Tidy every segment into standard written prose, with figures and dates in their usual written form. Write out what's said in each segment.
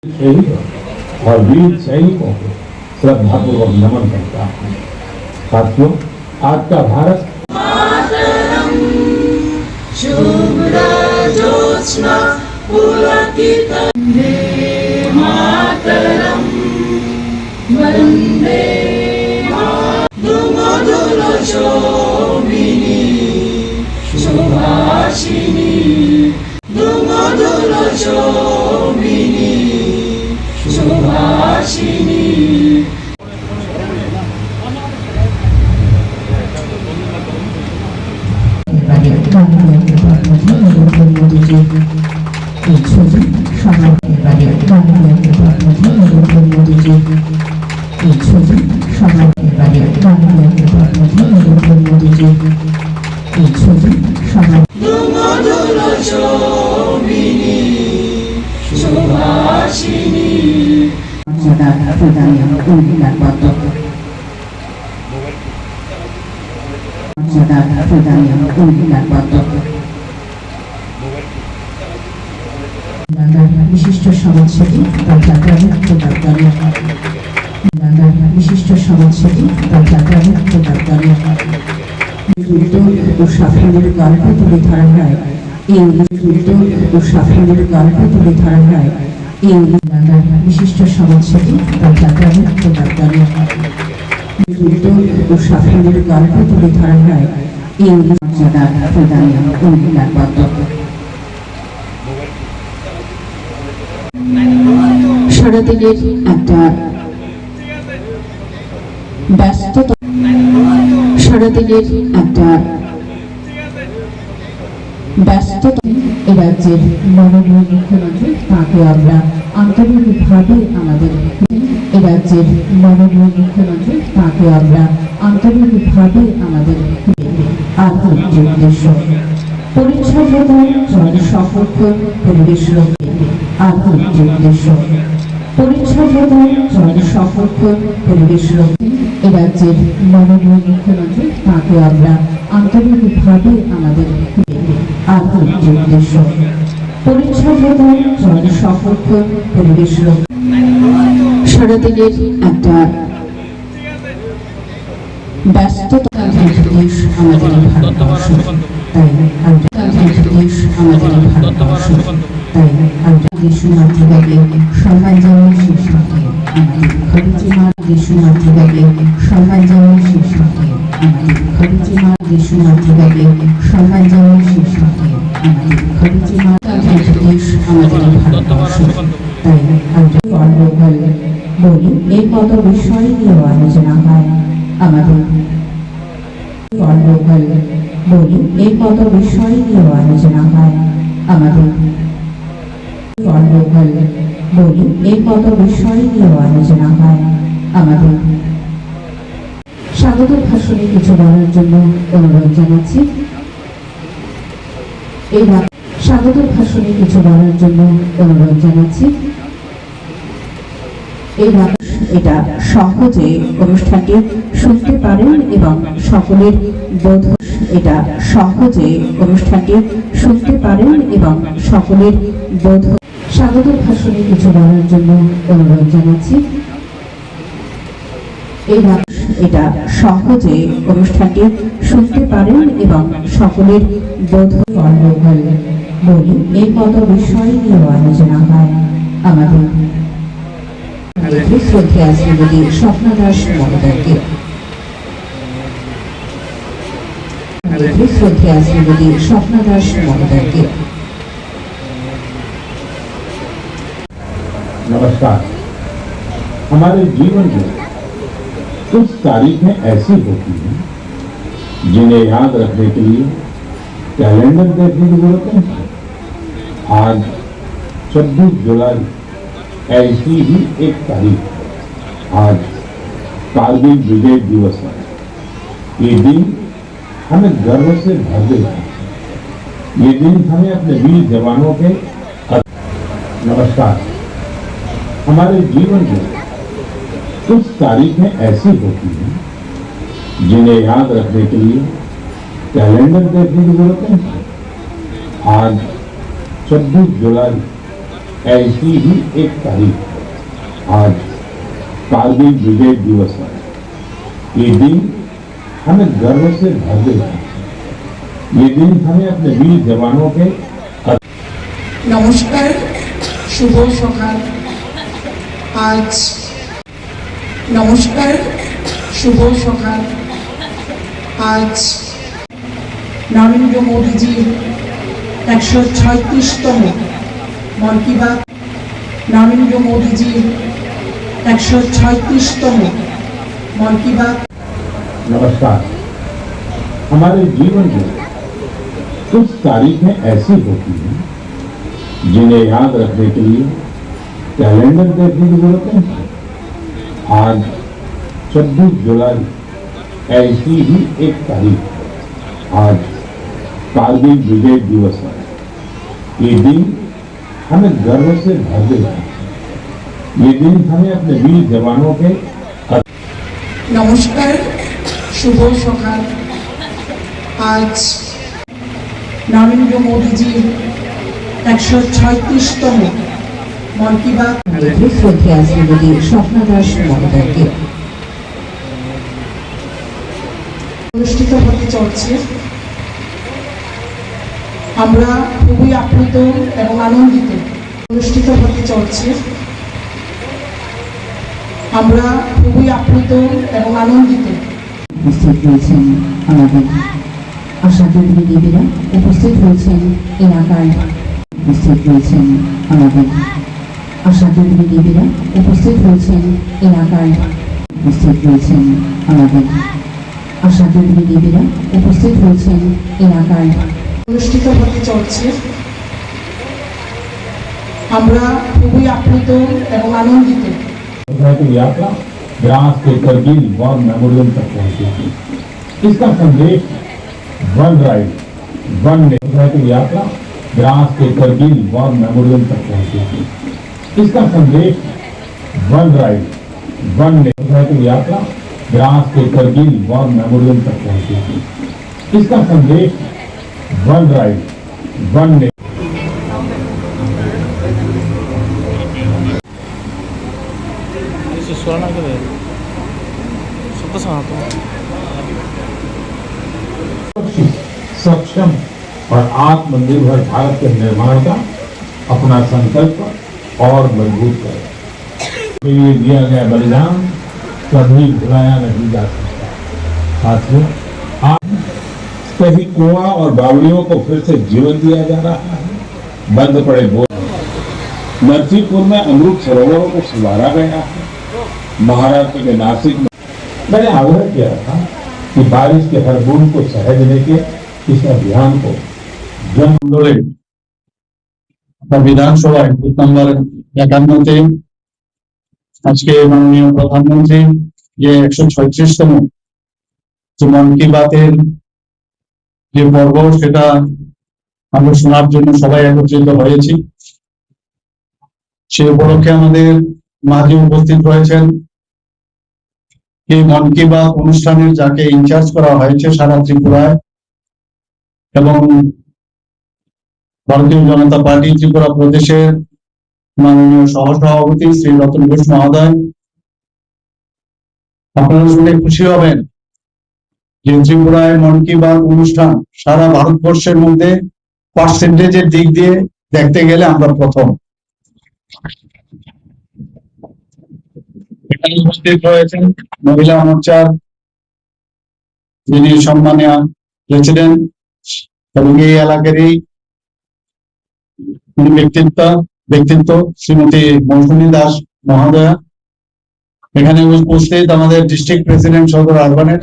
शहीद और वीर सैनिकों को श्रद्धापूर्वक नमन करता हूँ। साथियों, आज का भारत शुभ्रज्योत्स्ना पुलकितवन्दे मातरम् वन्दे मधुरशोभिनी सुभाषिनी मधुरशोभिनी सुभाषिनी। विशिष्ट समाजसेवी तथा ग्रामीण विशिष्ट समाजसेवी तथा ग्रामीण ও সাফল্যের গল্প তুলে ধরা হয়। এই ও সাফল্যের গল্প তুলে ধরা হয় এই বিশিষ্ট সমাজসেবী তথা গ্রামীণ ও সাফল্যের গল্প তুলে ধরা হয় এই মর্যাদা প্রদানে অঙ্গীকারবদ্ধ। সারাদিনের একটা ব্যস্ততা এ রাজ্যের মাননীয় মুখ্যমন্ত্রী তাকে আমরা আন্তরিকভাবে আমাদের আন্তরিক উদ্দেশ্য পরিচ্ছন্নতা জল সংরক্ষণ পরিবেশ রক্ষা আন্তরিক উদ্দেশ্য পরিচ্ছন্নতা জল সংরক্ষণ পরিবেশ রক্ষা এ রাজ্যের মাননীয় মুখ্যমন্ত্রী তাকে আমরা আন্তরিকভাবে আমাদের আন্তরিক উদ্দেশ্য পরিচ্ছন্নতা জল সংরক্ষণ পরিবেশ রক্ষা সারাদিনের একটা ব্যস্ততা দেশ আমাদের ভারতবর্ষ, তাই দেশ আমাদের ভারতবর্ষ, তাই দেশ মাতৃভাগে সম্মান জানিয়ে শেষ সাথে আমাদের খরিচিমা দেশ মাতৃভাগে সম্মান জানিয়ে শেষ সাথে আমাদের খরিচিমা দেশ মাতৃভাগে সম্মান জানিয়ে শেষ সাথে আমাদের খরিচিমা দেশ আমাদের ভারতবর্ষ, তাই বলি এই কত বিষয় নিয়েও আলোচনা হয় আমাদের বলি এই কত বিষয় নিয়েও আলোচনা হয় আমাদের বলি এই কত বিষয় নিয়েও আলোচনা হয় আমাদের স্বাগত ভাষণে কিছু বলার জন্য অনুরোধ জানাচ্ছি। এই স্বাগত ভাষণে কিছু বলার জন্য অনুরোধ জানাচ্ছি। এটা সহজে অনুষ্ঠানটি শুনতে পারেন এবং সকলের বোধ এটা সহজে অনুষ্ঠানটি শুনতে পারেন এবং সকলের বোধ স্বাগত ভাষণে কিছু বলার জন্য অনুরোধ জানাচ্ছি। এটা সহজে অনুষ্ঠানটি শুনতে পারেন এবং সকলের বোধ বলি এই কত বিষয় নিয়েও আলোচনা হয় আমাদের শ্রদ্ধা শ্রীমতী স্বপ্না দাস মহোদয়কে শ্রদ্ধা श्रीमती स्वप्ना दास महोदय के नमस्कार। हमारे जीवन में कुछ तारीखें ऐसी होती हैं जिन्हें याद रखने के लिए कैलेंडर देखने की जरूरत नहीं है। आज 26 जुलाई ऐसी ही एक तारीख है। आज कारगिल विजय दिवस है। ये दिन हमें गर्व से भर देता है। ये दिन हमें अपने वीर जवानों के नमस्कार। हमारे जीवन में कुछ तारीखें ऐसी होती हैं जिन्हें याद रखने के लिए कैलेंडर देखने की जरूरत नहीं है। आज 26 जुलाई ऐसी ही एक तारीख आज कारगिल विजय दिवस है। ये दिन हमें गर्व से भर देता है। ये दिन हमें अपने वीर जवानों के নমস্কার, শুভ সকাল। আজ নমস্কার, শুভ সকাল। আজ নরেন্দ্র মোদীজির 136তম মন কি বাত, নরেন্দ্র মোদীজির 136তম মন কি বাত। नमस्कार। हमारे जीवन में कुछ तारीखें ऐसी होती हैं जिन्हें याद रखने के लिए कैलेंडर देखने की जरूरत नहीं है। आज 26 जुलाई ऐसी ही एक तारीख आज कारगिल विजय दिवस है। ये दिन हमें गर्व से भर देता है। ये दिन हमें अपने वीर जवानों के নমস্কার, শুভ সকাল। আজ নরেন্দ্র মোদীজির 136তম মন কি বাত। শ্রদ্ধেয় শ্রীমতী স্বপ্না দাস মহোদয়কে অনুষ্ঠিত হতে চলছে। আমরা খুবই আপ্লুত এবং আনন্দিত। অনুষ্ঠিত হতে চলছে। আমরা খুবই আপ্লুত এবং আনন্দিত। উপস্থিত রয়েছেন আমাদের আশা চৌধুরী দেবীরা, উপস্থিত রয়েছেন এলাকার, উপস্থিত রয়েছেন আমাদের আশা চৌধুরী দেবীরা, উপস্থিত রয়েছেন এলাকার, উপস্থিত রয়েছেন আমাদের আশা চৌধুরী দেবীরা, উপস্থিত রয়েছেন এলাকার। অনুষ্ঠিত হতে চলছে। আমরা খুবই আপ্লুত এবং আনন্দিত। की यात्रा द्रास के करगिल वॉर मेमोरियल तक पहुंची थी। इसका संदेश वन राइड वन नेशन की यात्रा द्रास के करगिल वॉर मेमोरियल तक पहुंची थी। इसका संदेश वन राइड वन नेशन की यात्रा द्रास के करगिल वॉर मेमोरियल तक पहुंची थी। इसका संदेश वन राइड वन सक्षम और आत्मनिर्भर भारत के निर्माण का अपना संकल्प और मजबूत करें। के लिए दिया गया बलिदान कभी भुलाया नहीं जा सकता। साथियों, आज कहीं कुआं और बावड़ियों को फिर से जीवन दिया जा रहा है। बंद पड़े बोल नरसिंहपुर में अमृत सरोवरों को सुधारा गया है। महाराष्ट्र के नासिक में मैंने आग्रह किया था कि बारिश के हर बूंद को सहेजने के इस अभियान को जन আন্দোলনে বিধানসভায় বুথ নাম্বার 51-তে আজকে মাননীয় প্রধানমন্ত্রী যে 136তম যে মন কি বাতের যে পর্ব সেটা আমরা শোনার জন্য সবাই একত্রিত হয়েছি। সে উপলক্ষে আমাদের মাঝে উপস্থিত রয়েছেন এই মন কি বাত অনুষ্ঠানের যাকে ইনচার্জ করা হয়েছে সারা ত্রিপুরায় এবং ভারতীয় জনতা পার্টি ত্রিপুরা প্রদেশের মাননীয় সহসভাপতি শ্রী রতন ঘোষ মহোদয়। আপনারা শুনে খুশি হবেন যে ত্রিপুরায় মন কি বাত অনুষ্ঠান সারা ভারতবর্ষের মধ্যে পার্সেন্টেজের দিক দিয়ে দেখতে গেলে আমরা প্রথম। এখানে উপস্থিত রয়েছেন মহিলা মোর্চার যিনি সম্মানীয় প্রেসিডেন্ট এবং এই এলাকারই ব্যক্তিত্ব শ্রীমতী মৌসুমী দাস মহোদয়া। এখানে উপস্থিত আমাদের ডিস্ট্রিক্ট প্রেসিডেন্ট সদর আরবানের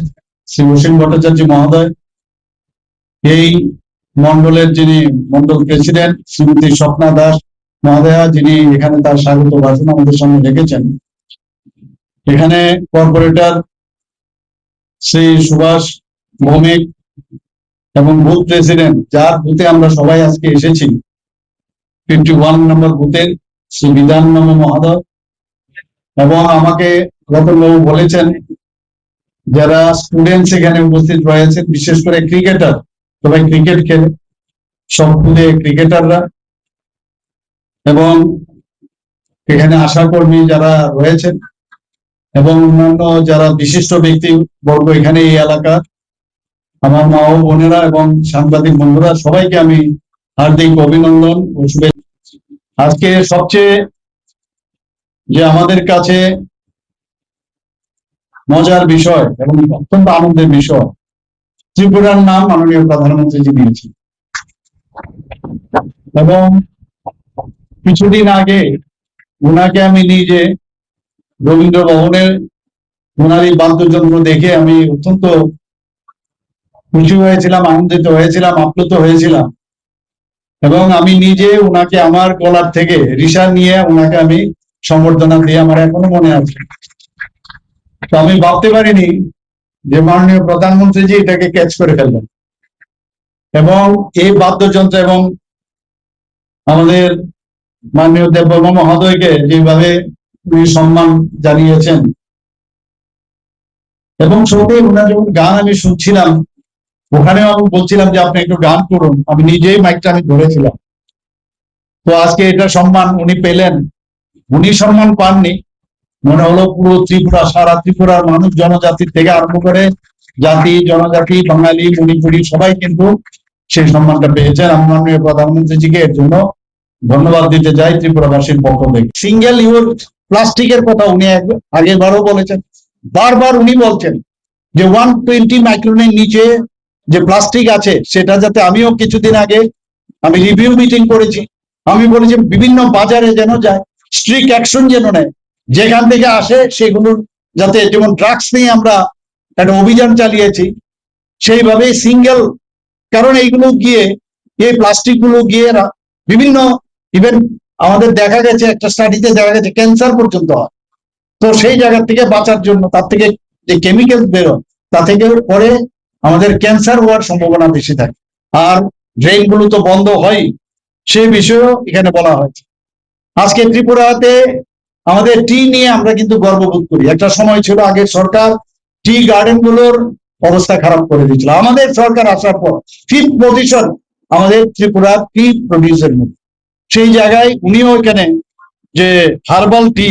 শ্রী অসীম ভট্টাচার্য মহোদয়। এই মন্ডলের যিনি মন্ডল প্রেসিডেন্ট শ্রীমতী স্বপ্না দাস মহোদয়া, যিনি এখানে তার স্বাগত ভাষণ আমাদের সামনে রেখেছেন। এখানে কর্পোরেটর শ্রী সুভাষ ভৌমিক এবং বুথ প্রেসিডেন্ট, যার বুথে আমরা সবাই আজকে এসেছি, 51 নম্বর বুথের শ্রী বিধান নম মহোদয়। এবং আমাকে রতনবাবু বলেছেন যারা স্টুডেন্টস এখানে উপস্থিত রয়েছে, বিশেষ করে ক্রিকেটার, সবাই ক্রিকেট খেলে, সব বুথে ক্রিকেটাররা, এবং এখানে আশাকর্মী যারা রয়েছেন এবং অন্যান্য যারা বিশিষ্ট ব্যক্তি বর্গ এখানে এই এলাকা, আমার মা ও বোনেরা এবং সাংবাদিক বন্ধুরা, সবাইকে আমি হার্দিক অভিনন্দন ও শুভেচ্ছা। আজকে সবচেয়ে যে আমাদের কাছে মজার বিষয় এবং অত্যন্ত আনন্দের বিষয়, ত্রিপুরার নাম মাননীয় প্রধানমন্ত্রীজি দিয়েছেন এবং কিছুদিন আগে ওনাকে আমি নিজে রবীন্দ্র ভবনে ওনার এই বাদ্যযন্ত্র দেখে আমি অত্যন্ত খুশি হয়েছিলাম, আনন্দিত হয়েছিলাম, আপ্লুত হয়েছিলাম এবং আমি নিজে ওনাকে আমার গলার থেকে রিসা নিয়ে ওনাকে আমি সম্বর্ধনা দিয়ে আমার এখনো মনে আছে। তো আমি ভাবতে পারিনি যে মাননীয় প্রধানমন্ত্রীজি এটাকে ক্যাচ করে ফেলবেন এবং এই বাদ্যযন্ত্র এবং আমাদের মাননীয় দেববর্মা মহোদয়কে যেভাবে উনি সম্মান জানিয়েছেন এবং সত্যি ওনার যখন গান আমি শুনছিলাম ওখানেও আমি বলছিলাম যে আপনি একটু গান করুন, আমি নিজেই মাইকটা আমি ধরেছিলাম। তো আজকে এটা সম্মান উনি পেলেন, উনি সম্মান পাননি, মনে হলো পুরো ত্রিপুরা, সারা ত্রিপুরার মানুষ, জনজাতির থেকে আরম্ভ করে জাতি জনজাতি, বাঙালি, মণিপুরি সবাই কিন্তু সেই সম্মানটা পেয়েছেন। আমি মাননীয় প্রধানমন্ত্রীজিকে এর জন্য ধন্যবাদ দিতে চাই ত্রিপুরাবাসীর পক্ষ থেকে। সিঙ্গেল ইউজ প্লাস্টিকের কথা উনি আগেবারও বলেছেন, বারবার উনি বলছেন যে 120 মাইক্রনের নিচে যে প্লাস্টিক আছে সেটা যাতে, আমিও কিছুদিন আগে আমি রিভিউ মিটিং করেছি, আমি বলেছি বিভিন্ন বাজারে যেন যায়, স্ট্রিক্ট অ্যাকশন যেন নেয়, যেখান থেকে আসে সেগুলো যাতে, যেমন ড্রাগস নিয়ে আমরা একটা অভিযান চালিয়েছি সেইভাবে সিঙ্গেল, কারণ এইগুলো গিয়ে, এই প্লাস্টিক গুলো গিয়ে বিভিন্ন, ইভেন আমাদের দেখা গেছে একটা স্টাডিতে দেখা গেছে ক্যান্সার পর্যন্ত হয়। তো সেই জায়গা থেকে বাঁচার জন্য, তার থেকে যে কেমিক্যাল বেরোয় তা থেকে পরে আমাদের ক্যান্সার হওয়ার সম্ভাবনা বেশি থাকে। আর ড্রেন গুলো তো বন্ধ হয়, সেই বিষয়েও এখানে বলা হয়েছে। আজকে ত্রিপুরাতে আমাদের টি নিয়ে আমরা কিন্তু গর্ববোধ করি। একটা সময় ছিল আগের সরকার টি গার্ডেন গুলোর অবস্থা খারাপ করে দিয়েছিল, আমাদের সরকার আসার পর 5th পজিশন আমাদের ত্রিপুরা টি প্রডিউসের মধ্যে। সেই জায়গায় উনিও এখানে যে হার্বাল টি,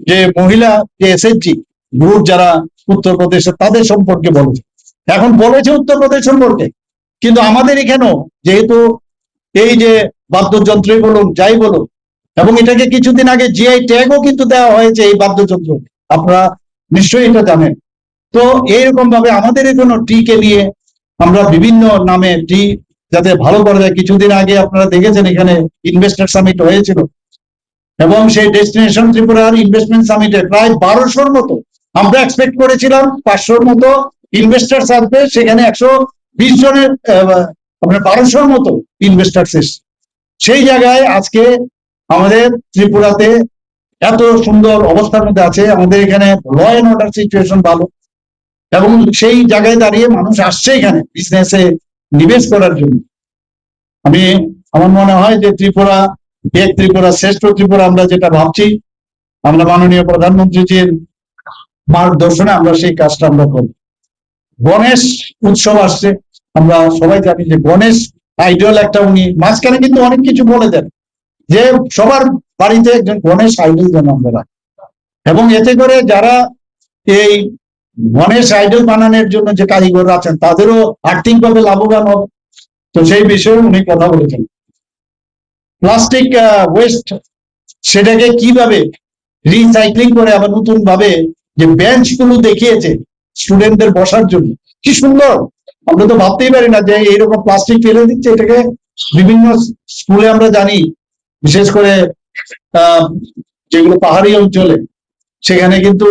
যে মহিলা যে এসএইচজি গ্রুপ যারা উত্তরপ্রদেশে, তাদের সম্পর্কে বলেছে, এখন বলেছে উত্তরপ্রদেশ সম্পর্কে, কিন্তু আমাদের এখানেও যেহেতু এই যে বাদ্যযন্ত্রই বলুন যাই বলুন, এবং এটাকে কিছুদিন আগে জিআই ট্যাগও কিন্তু দেওয়া হয়েছে এই বাদ্যযন্ত্র, আপনারা নিশ্চয়ই এটা জানেন। তো এইরকম ভাবে আমাদের এখানে টি কে নিয়ে আমরা বিভিন্ন নামে টি যাতে ভালো করা যায়। কিছুদিন আগে আপনারা দেখেছেন এখানে ইনভেস্টার সামিট হয়েছিল এবং সেই ডেস্টিনেশন ত্রিপুরার ইনভেস্টমেন্ট সামিটে প্রায় 1200-র মতো, আমরা এক্সপেক্ট করেছিলাম 500-র মতো ইনভেস্টার্স আসবে, সেখানে 120 জনের আপনার 1200-র মতো ইনভেস্টার্স এসছে। সেই জায়গায় আজকে আমাদের ত্রিপুরাতে এত সুন্দর অবস্থার মধ্যে আছে, আমাদের এখানে ল এন্ড অর্ডার সিচুয়েশন ভালো এবং সেই জায়গায় দাঁড়িয়ে মানুষ আসছে এখানে বিজনেসে নিবেশ করার জন্য। আমার মনে হয় যে ত্রিপুরা এক ত্রিপুরা শ্রেষ্ঠ ত্রিপুরা আমরা যেটা ভাবছি, আমরা মাননীয় প্রধানমন্ত্রীজির মার্গদর্শনে আমরা সেই কাজটা আমরা করব। গণেশ উৎসব আসছে, আমরা সবাই জানি যে গণেশ আইডল একটা, উনি মাঝখানে কিন্তু অনেক কিছু বলে দেন যে সবার বাড়িতে একজন গণেশ আইডল যেন আমরা রাখি, এবং এতে করে যারা এই গণেশ আইডল বানানোর জন্য যে কারিগর আছেন তাদেরও আর্থিকভাবে লাভবান হবে। তো সেই বিষয়ে উনি কথা বলেছেন। প্লাস্টিক ওয়েস্ট, সেটাকে কিভাবে রিসাইক্লিং করে আবার নতুন ভাবে যে বেঞ্চ গুলো দেখিয়েছে স্টুডেন্টদের বসার জন্য, কি সুন্দর! আমরা তো ভাবতেই পারি না যে এইরকম প্লাস্টিক ফেলে দিচ্ছে। এটাকে বিভিন্ন স্কুলে আমরা জানি, বিশেষ করে যেগুলো পাহাড়ি অঞ্চলে, সেখানে কিন্তু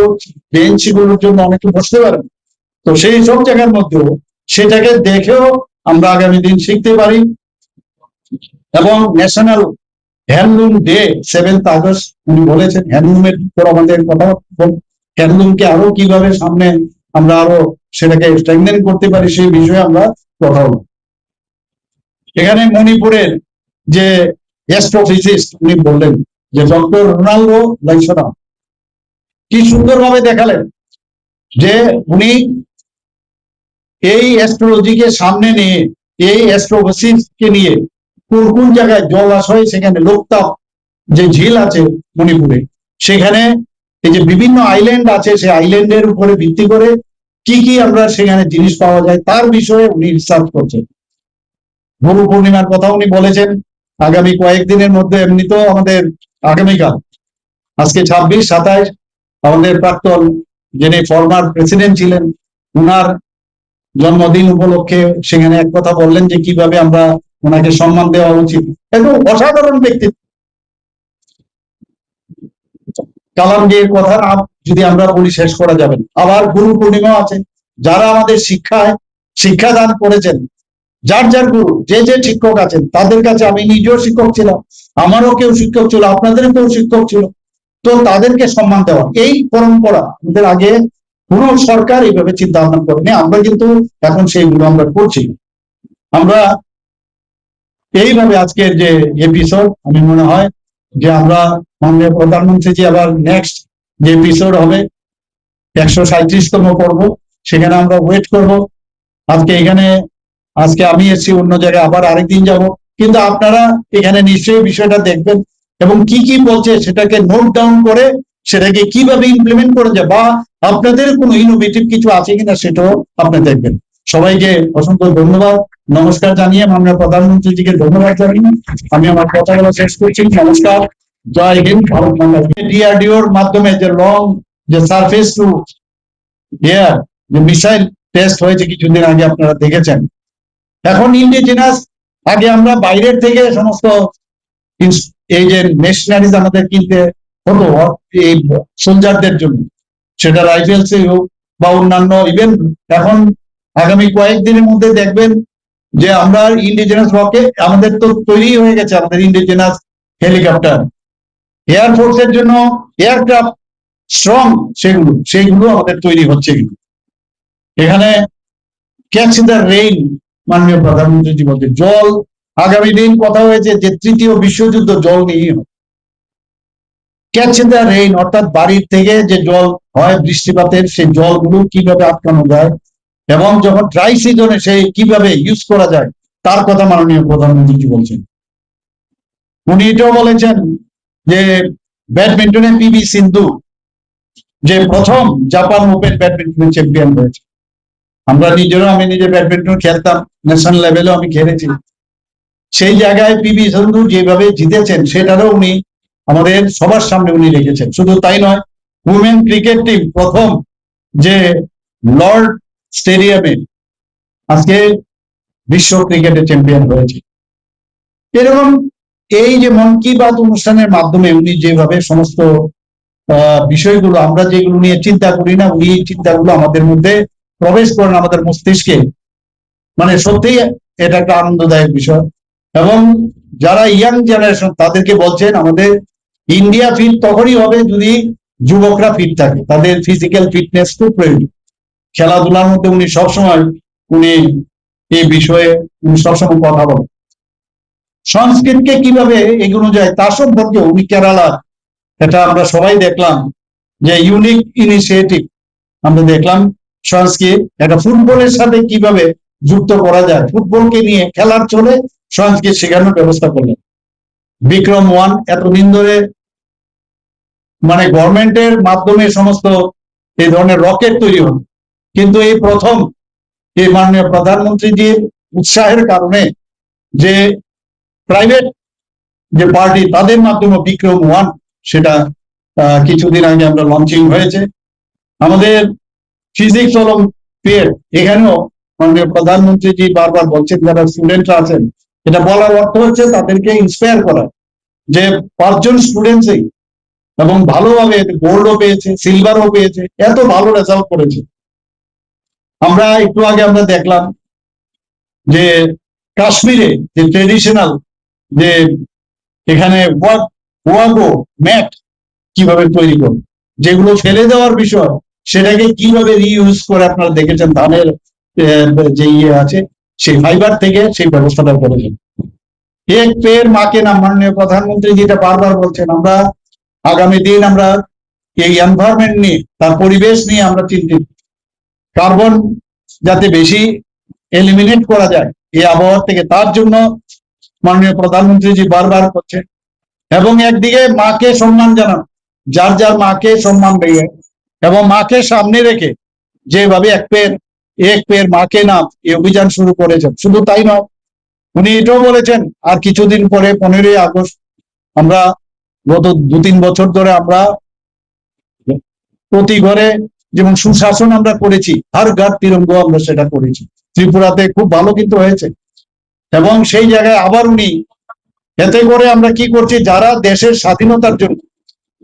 বেঞ্চ গুলোর জন্য অনেকে বসতে পারে। তো সেই সব জায়গার মধ্যেও সেটাকে দেখেও আমরা আগামী দিন শিখতে পারি। এবং national handloom day 7th August উনি বলেছেন, হ্যান্ডলুমের উপর আমাদের কথা, হ্যান্ডলুমকে আরো কিভাবে সামনে আমরা আরো সেটাকে স্ট্রেংথেন করতে পারি সেই বিষয়ে আমরা কথা বলব। এখানে মণিপুরের যে অ্যাস্ট্রোফিজিস্ট উনি বললেন যে ডক্টর রোনাল্ডো লাইসরা কি সুন্দরভাবে দেখালেন যে উনি এই অ্যাস্ট্রোলজিকে সামনে নিয়ে, এই অ্যাস্ট্রোফিজিক্সকে নিয়ে কোন কোন জায়গায় জলাশয়, সেখানে লোকতাপ যে ঝিল আছে মণিপুরে, সেখানে এই যে বিভিন্ন আইল্যান্ড আছে, সেই আইল্যান্ডের উপরে ভিত্তি করে কি কি আমরা সেখানে জিনিস পাওয়া যায় তার বিষয়ে উনি রিসার্চ করছেন। গুরু পূর্ণিমার কথা উনি বলেছেন, আগামী কয়েকদিনের মধ্যে, এমনিতেও আমাদের আগামীকাল, আজকে 26, 27, আমাদের প্রাক্তন যিনি ফরমার প্রেসিডেন্ট ছিলেন, উনার জন্মদিন উপলক্ষে সেখানে এক কথা বললেন যে কিভাবে আমরা ওনাকে সম্মান দেওয়া উচিত। একদম অসাধারণ ব্যক্তিত্ব। কালামজির কথা না যদি আমরা বলি শেষ করা যাবে না। আবার গুরু পূর্ণিমা আছে, যারা আমাদের শিক্ষাদান করেছেন, যার যার গুরু, যে যে শিক্ষক আছেন তাদের কাছে, আমি নিজেও শিক্ষক ছিলাম, আমারও কেউ শিক্ষক ছিল, আপনাদেরও কেউ শিক্ষক ছিল, তো তাদেরকে সম্মান দেওয়া, এই পরম্পরা আমাদের আগে কোনো সরকার এইভাবে চিন্তা ভাবনা করেনি। আমরা কিন্তু এখন সেইগুলো আমরা করছি। আমরা এইভাবে আজকের যে এপিসোড, আমি মনে হয় যে আমরা মাননীয় প্রধানমন্ত্রী যে আবার নেক্সট যে এপিসোড হবে 137তম পর্ব, সেখানে আমরা ওয়েট করব। আজকে আমি এসেছি অন্য জায়গায়, আবার আরেকদিন যাব, কিন্তু আপনারা এখানে নিশ্চয়ই বিষয়টা দেখবেন এবং কি কি বলছে সেটাকে নোট ডাউন করে সেটাকে কিভাবে ইমপ্লিমেন্ট করে যায়, বা আপনাদের কোনো ইনোভেটিভ কিছু আছে কিনা সেটাও আপনি দেখবেন। সবাইকে অসংখ্য ধন্যবাদ, নমস্কার জানিয়ে, মাননীয় প্রধানমন্ত্রীজিকে ধন্যবাদ জানিয়ে আমি আমার কথাগুলো শেষ করছি। নমস্কার, জয় হিন্দ, ভারত মাতা। ডিআরডিওর মাধ্যমে যে লং যে সারফেস টু এয়ার যে মিসাইল টেস্ট হয়েছে কিছুদিন আগে, আপনারা দেখেছেন। এখন ইন্ডিজিনাস, আগে আমরা বাইরের থেকে সমস্ত এই যে মেশিনারিজ আমাদের কিনতে হতো এই সোলজারদের জন্য, সেটা রাইফেলসে হোক বা অন্যান্য, ইভেন এখন আগামী কয়েকদিনের মধ্যে দেখবেন যে আমরা ইন্ডিজিনাস রকেট আমাদের তো তৈরি হয়ে গেছে, আমাদের ইন্ডিজিনাস হেলিকপ্টার, এয়ারফোর্সের জন্য এয়ারক্রাফট স্ট্রং, সেগুলো আমাদের তৈরি হচ্ছে। এখানে ক্যাচ দ্য রেইন, মাননীয় প্রধানমন্ত্রীজি বলতে, জল আগামী দিন কথা হয়েছে যে তৃতীয় বিশ্বযুদ্ধ জল নিয়ে হবে। ক্যাচ দ্য রেইন অর্থাৎ বাড়ির থেকে যে জল হয় বৃষ্টিপাতের, সেই জলগুলো কিভাবে আটকানো যায় এবং যখন ড্রাই সিজনে সেই কিভাবে ইউজ করা যায় তার কথা মাননীয় প্রধানমন্ত্রীজি বলছেন। উনি এটাও বলেছেন যে ব্যাডমিন্টনে পিভি সিন্ধু যে প্রথম জাপান ওপেন ব্যাডমিন্টন চ্যাম্পিয়ন হয়েছে। আমি নিজে ব্যাডমিন্টন খেলতাম, ন্যাশনাল লেভেলেও আমি খেলেছি। সেই জায়গায় পিভি সিন্ধু যেভাবে জিতেছেন সেটারও উনি আমাদের সবার সামনে উনি রেখেছেন। শুধু তাই নয়, উইমেন ক্রিকেট টিম প্রথম যে লর্ড স্টেডিয়ামে আজকে বিশ্ব ক্রিকেটে চ্যাম্পিয়ন হয়েছে। এরকম এই যে মন কি বাত অনুষ্ঠানের মাধ্যমে উনি যেভাবে সমস্ত বিষয়গুলো আমরা যেগুলো নিয়ে চিন্তা করি না, উনি এই চিন্তাগুলো আমাদের মধ্যে প্রবেশ করেন, আমাদের মস্তিষ্কে, মানে সত্যি এটা একটা আনন্দদায়ক বিষয়। এবং যারা ইয়াং জেনারেশন তাদেরকে বলছেন আমাদের ইন্ডিয়া ফিট তখনই হবে যদি যুবকরা ফিট থাকে, তাদের ফিজিক্যাল ফিটনেস খুব প্রয়োজন। খেলাধুলার মধ্যে উনি এই বিষয়ে সবসময় কথা বলেন। সংস্কৃতকে কিভাবে এগোনো যায় তার সম্পর্কে উনি কেরালার, এটা আমরা সবাই দেখলাম যে ইউনিক ইনিশিয়েটিভ আমরা দেখলাম, সংস্কৃত এটা ফুটবলের সাথে কিভাবে যুক্ত করা যায়, ফুটবলকে নিয়ে খেলার চলে সংস্কৃত শেখানোর ব্যবস্থা করলেন। বিক্রম-1 এতদিন ধরে মানে গভর্নমেন্টের মাধ্যমে সমস্ত এই ধরনের রকেট তৈরি হতো, কিন্তু এই প্রথম এই মাননীয় প্রধানমন্ত্রীজির উৎসাহের কারণে যে প্রাইভেট যে পার্টি তাদের মাধ্যমে বিক্রম-1 সেটা কিছুদিন আগে আমরা লঞ্চিং হয়েছে। আমাদের ফিজিক্স অলিম্পিয়াড, এখানেও মাননীয় প্রধানমন্ত্রীজি বারবার বলছেন যারা স্টুডেন্টরা আছেন, এটা বলার অর্থ হচ্ছে তাদেরকে ইন্সপায়ার করা যে 5 জন স্টুডেন্টসই এবং ভালোভাবে গোল্ডও পেয়েছে, সিলভারও পেয়েছে, এত ভালো রেজাল্ট করেছে। আমরা একটু আগে আমরা দেখলাম যে কাশ্মীরে যে ট্রেডিশনাল যে এখানে ওয়াগো ম্যাট কিভাবে তৈরি করবে, যেগুলো ফেলে দেওয়ার বিষয় সেটাকে কিভাবে রিইউজ করে আপনারা দেখেছেন, ধানের যে আছে সেই ফাইবার থেকে সেই ব্যবস্থাটা করেছেন। এক পেড় মাকে নাম, মাননীয় প্রধানমন্ত্রী যেটা বারবার বলছেন, আমরা আগামী দিন আমরা এই এনভায়রনমেন্ট নিয়ে, তার পরিবেশ নিয়ে আমরা চিন্তিত। কার্বন যাতে বেশি এলিমিনেট করা যায় এই আবহাওয়া থেকে, তার জন্য মাননীয় প্রধানমন্ত্রীজি বারবার করছেন। এবং একদিকে মাকে সম্মান জানানো, যার যার মাকে সম্মান দিয়ে এবং মাকে সামনে রেখে যেভাবে এক পের মাকে নাম এই অভিযান শুরু করেছেন। শুধু তাই নয়, উনি এটাও বলেছেন আর কিছুদিন পরে 15ই আগস্ট আমরা গত 2-3 বছর ধরে আমরা প্রতি ঘরে যেমন সুশাসন আমরা করেছি, হর ঘর তিরঙ্গা আমরা সেটা করেছি। ত্রিপুরাতে খুব ভালো কিন্তু হয়েছে। এবং সেই জায়গায় আবার উনি এতে করে আমরা কি করছি, যারা দেশের স্বাধীনতার জন্য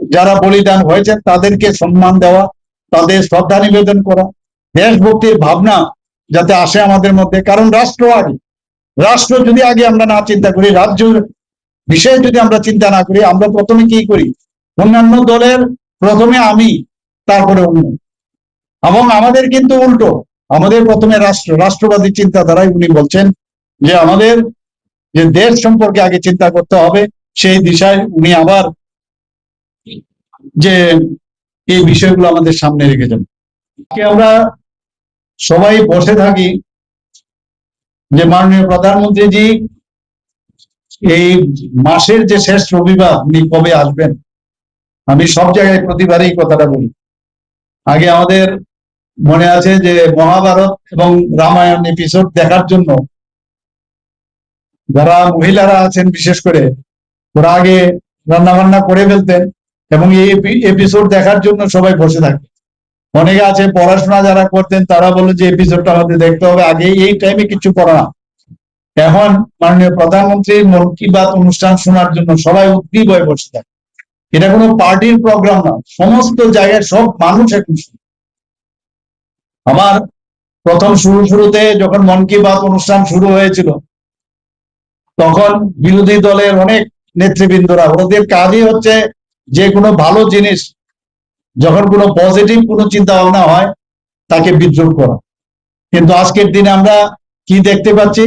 যারা বলিদান হয়েছে তাদেরকে সম্মান দেওয়া, তাদের শ্রদ্ধা নিবেদন করা, দেশভক্তির ভাবনা যাতে আসে আমাদের মধ্যে। কারণ রাষ্ট্র আগে, রাষ্ট্র যদি আগে আমরা না চিন্তা করি, রাজ্য বিষয়ে যদি আমরা চিন্তা না করি, আমরা প্রথমে কি করি, অন্যান্য দলের প্রথমে আমি, তারপরে অন্য। এবং আমাদের কিন্তু উল্টো, আমাদের প্রথমে রাষ্ট্রবাদী চিন্তাধারায় উনি বলছেন যে আমাদের যে দেশ সম্পর্কে আগে চিন্তা করতে হবে, সেই দিশায় উনি আবার যে এই বিষয়গুলো আমাদের সামনে রেখেছেন। আমরা সবাই বসে থাকি যে মাননীয় প্রধানমন্ত্রীজি এই মাসের যে শেষ রবিবার উনি কবে আসবেন। আমি সব জায়গায় প্রতিবারই এই কথাটা বলি। আগে আমাদের মনে আছে যে মহাভারত এবং রামায়ণ এপিসোড দেখার জন্য যারা মহিলারা আছেন বিশেষ করে, ওরা আগে রান্না বান্না করে ফেলতেন এবং এই এপিসোড দেখার জন্য সবাই বসে থাকে। অনেকে আছে পড়াশোনা যারা করতেন তারা বলে যে এপিসোডটা আমাদের দেখতে হবে, আগে এই টাইমে কিছু পড়া না। এখন মাননীয় প্রধানমন্ত্রীর মন কি বাত অনুষ্ঠান শোনার জন্য সবাই উদ্গ্রীব হয়ে বসে থাকে। এটা কোনো পার্টির প্রোগ্রাম না, সমস্ত জায়গায় সব মানুষ এখন। আমার প্রথম শুরুতে যখন মন কি বাত অনুষ্ঠান শুরু হয়েছিল, তখন বিরোধী দলের অনেক নেতৃবৃন্দরা, ওদের কাজই হচ্ছে যে কোনো ভালো জিনিস যখন কোনো পজিটিভ কোনো চিন্তা ভাবনা হয় তাকে বিদ্রুপ করা। কিন্তু আজকের দিনে আমরা কি দেখতে পাচ্ছি,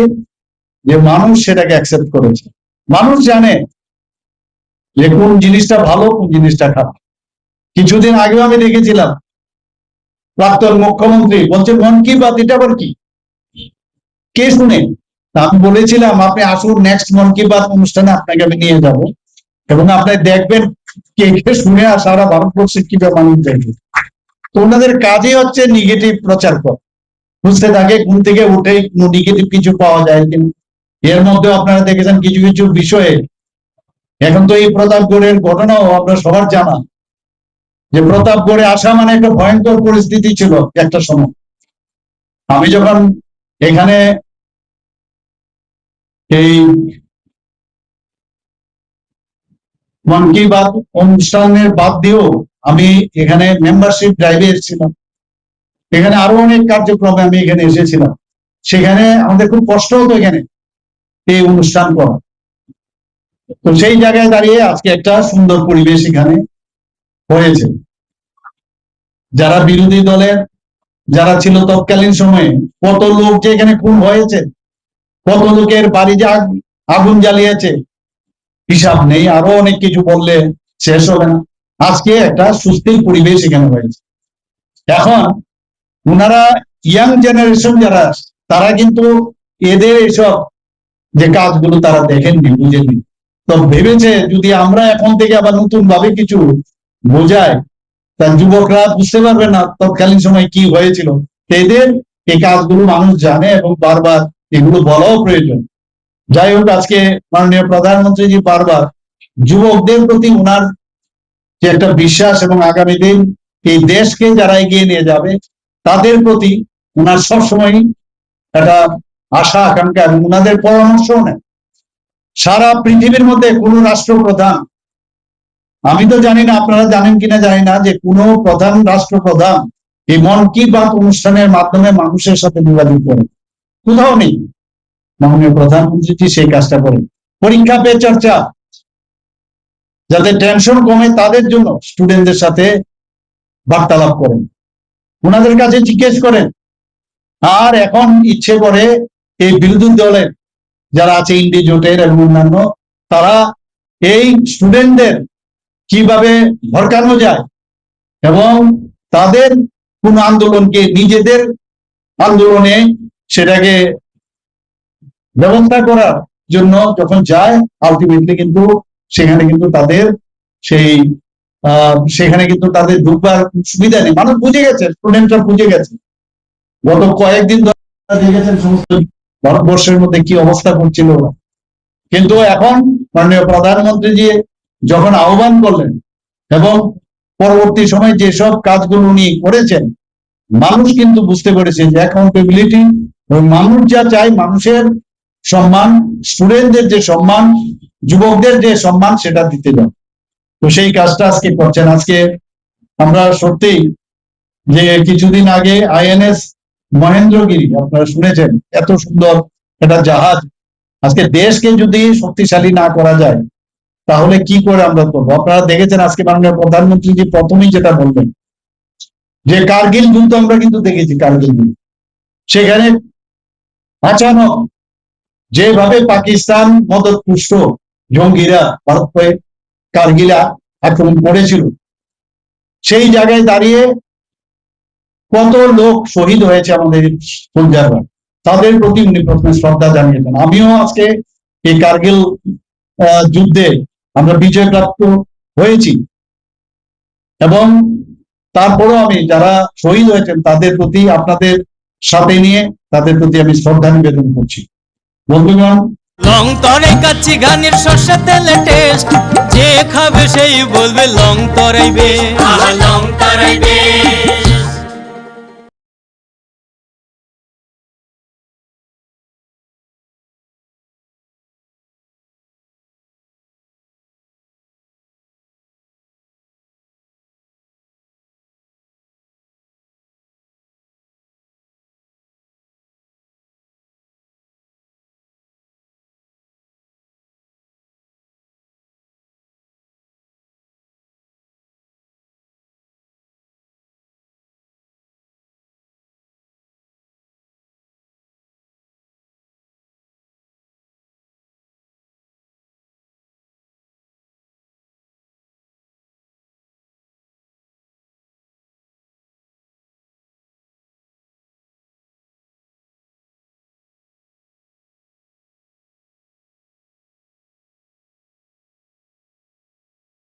যে মানুষ সেটাকে অ্যাকসেপ্ট করেছে। মানুষ জানে যে কোন জিনিসটা ভালো, কোন জিনিসটা খারাপ। কিছুদিন আগেও আমি দেখেছিলাম প্রাক্তন মুখ্যমন্ত্রী বলছে মন কি বাত, এটা আবার কি, কে শুনে? আমি বলেছিলাম আপনি আসুন, নেক্সট মন কি বাত অনুষ্ঠানে আপনাকে আমি নিয়ে যাব এবং আপনি দেখবেন কে কে শুনে আর সারা ভারতবর্ষে কিভাবে মানুষ দেখবে। তো ওনাদের কাজই হচ্ছে নেগেটিভ প্রচার করা, বুঝতে থাকে ঘুম থেকে উঠে নেগেটিভ কিছু পাওয়া যায় কিনা। এর মধ্যে আপনারা দেখেছেন কিছু কিছু বিষয়ে, এখন তো এই প্রতাপগড়ের ঘটনাও আপনার সবার জানা, যে প্রতাপগড়ে আসা মানে একটা ভয়ঙ্কর পরিস্থিতি ছিল একটা সময়। আমি যখন এখানে এই মন কি বাত অনুষ্ঠানের বাদ দিয়েও আমি এখানে মেম্বারশিপ ড্রাইভে এসেছিলাম, এখানে আরো অনেক কার্যক্রমে আমি এখানে এসেছিলাম। সেখানে আমাদের খুব কষ্ট হতো এখানে এই অনুষ্ঠান করা। তো সেই জায়গায় দাঁড়িয়ে আজকে একটা সুন্দর পরিবেশ এখানে হয়েছে। যারা বিরোধী দলের যারা ছিল তৎকালীন সময়ে, কত লোক যে এখানে খুন হয়েছে, কত লোকের বাড়ি যে আগুন জ্বালিয়েছে, হিসাব নেই। আরো অনেক কিছু বললে শেষ হবে না। আজকে একটা সুস্থির পরিবেশ এখানে হয়েছে। এখন ওনারা ইয়াং জেনারেশন যারা, তারা কিন্তু এদের এসব যে কাজগুলো তারা দেখেননি, বুঝেননি। তো ভেবেছে যদি আমরা এখন থেকে আবার নতুন ভাবে কিছু বোঝাই, তার যুবকরা বুঝতে পারবে না তৎকালীন সময় কি হয়েছিল। এদের এই কাজগুলো মানুষ জানে এবং বারবার এগুলো বলাও প্রয়োজন। যাই হোক, আজকে মাননীয় প্রধানমন্ত্রীজি বারবার যুবকদের প্রতি ওনার যে একটা বিশ্বাস এবং আগামী দিন এই দেশকে যারা এগিয়ে নিয়ে যাবে তাদের প্রতি ওনার সবসময় একটা আশা আকাঙ্ক্ষা এবং ওনাদের পরামর্শও নেন। সারা পৃথিবীর মধ্যে কোন রাষ্ট্রপ্রধান, আমি তো জানি না আপনারা জানেন কিনা জানি না, যে কোন প্রধান রাষ্ট্রপ্রধান এই মন কি বাত অনুষ্ঠানের মাধ্যমে মানুষের সাথে যোগাযোগ করেন, কোথাও নেই। মাননীয় প্রধানমন্ত্রীজি সেই কাজটা করেন। পরীক্ষা পে চর্চা, যাতে টেনশন কমে তাদের জন্য স্টুডেন্টদের সাথে বার্তালাপ করেন, ওনাদের কাছে জিজ্ঞেস করেন। আর এখন ইচ্ছে করে এই বিরোধী দলের যারা আছে ইন্ডি জোটের এবং অন্যান্য, তারা এই স্টুডেন্টদের কিভাবে ভড়কানো যায় এবং তাদের কোন আন্দোলনকে নিজেদের আন্দোলনে সেটাকে ব্যবস্থা করার জন্য যখন যায়, আলটিমেটলি কিন্তু সেখানে কিন্তু তাদের সেই সেখানে কিন্তু তাদের ঢুকবার সুবিধা নেই। মানুষ বুঝে গেছে, স্টুডেন্টরা বুঝে গেছে। গত কয়েকদিন ধরে দেখেছেন সমস্ত ভারতবর্ষের মধ্যে কি অবস্থা করছিল। কিন্তু এখন মাননীয় প্রধানমন্ত্রীজি যখন আহ্বান করলেন এবং পরবর্তী সময় যেসব কাজগুলো উনি করেছেন, মানুষ কিন্তু বুঝতে পেরেছে যে অ্যাকাউন্টেবিলিটি, মানুষ যা চায়, মানুষের সম্মান, স্টুডেন্টদের যে সম্মান, যুবকদের যে সম্মান, সেটা দিতে যান। তো সেই কাজটা আজকে করছেন। আজকে আমরা সত্যিই যে কিছুদিন আগে আইএনএস মহেন্দ্রগিরি আপনারা শুনেছেন, এত সুন্দর একটা জাহাজ, আজকে দেশকে যদি শক্তিশালী না করা যায় তাহলে কি করে আমরা করবো? আপনারা দেখেছেন আজকে মাননীয় প্রধানমন্ত্রীজি প্রথমেই যেটা বলবেন যে কার্গিল যুদ্ধ আমরা কিন্তু দেখেছি, কার্গিল যুদ্ধ, সেখানে আচানক যেভাবে পাকিস্তান মদতপুষ্ট জঙ্গিরা ভারতকে কার্গিলা আক্রমণ করেছিল, সেই জায়গায় দাঁড়িয়ে কত লোক শহীদ হয়েছে আমাদের সোলজাররা, তাদের প্রতি উনি প্রথমে শ্রদ্ধা জানিয়েছেন। আমিও আজকে এই কার্গিল যুদ্ধে আমরা বিজয়প্রাপ্ত হয়েছি এবং তারপরও আমি যারা শহীদ হয়েছেন তাদের প্রতি, আপনাদের সাথে নিয়ে তাদের প্রতি আমি শ্রদ্ধা নিবেদন করছি। বন্ধুগণ, লং তরাই কাচ্চি ঘানির সর্ষে তেলে টেস্ট, যে খাবে সেই বলবে লং তরাইবে, লং তরাইবে।